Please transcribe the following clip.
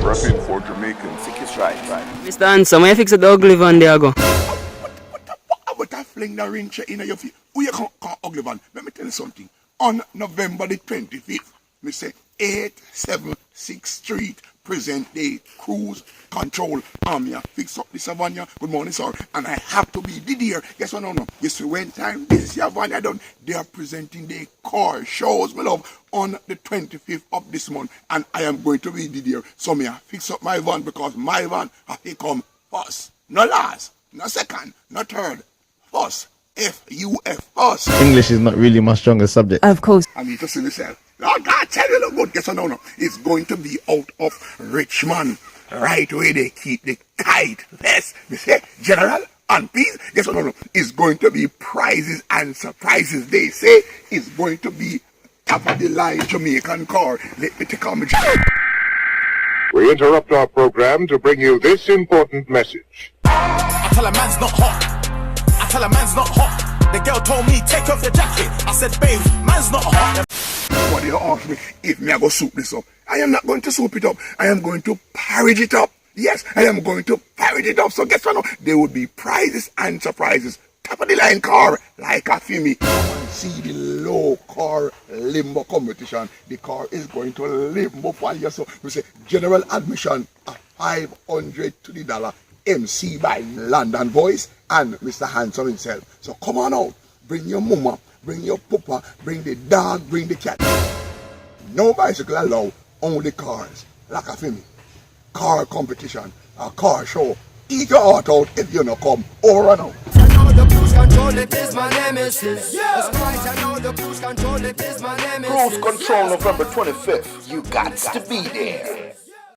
Repping for Jamaican. Sick is right. Mr. Handsome, why you fix the ugly van there go? What I fling the ring in your feet. Who you can't ugly van? Let me tell you something. On November the 25th, me say 876th Street, present day, cruise control. Fix up the Savannah. Good morning, sir. And I have to be there. Yes or no? Yes, when time this is Savannah done, they are presenting the car shows, my love, on the 25th of this month. And I am going to be there. So me fix up my van because my van have to come first. No last, no second, no third. First. F-U-F, first. English is not really my strongest subject. Of course. I need to see myself. Oh, God, tell you look good. Guess what? No. It's going to be out of Richmond. Right where they keep the kite. Yes. They say, General and peace. Guess what? No. It's going to be prizes and surprises. They say it's going to be top of the line Jamaican car. Let me take on my We interrupt our program to bring you this important message. I tell a man's not hot. I tell a man's not hot. The girl told me, take off your jacket. I said, babe, man's not hot. What you ask me if me I go soup this up? I am not going to soup it up. I am going to porridge it up. Yes, I am going to porridge it up. So guess what? There would be prizes and surprises. Top of the line car, like a Fimi. Come and see the low car limbo competition. The car is going to limbo for you. So we say general admission at $500 to the dollar. MC by London Voice and Mr. Handsome himself. So come on out. Bring your mama, bring your papa, bring the dog, bring the cat. No bicycle allowed, only cars. Like a film. Car competition, a car show. Eat your heart out if you not come or run out. I know the cruise control, it is my nemesis. That's right, I know the cruise control, it is my nemesis. Cruise control November 25th. You got to be there.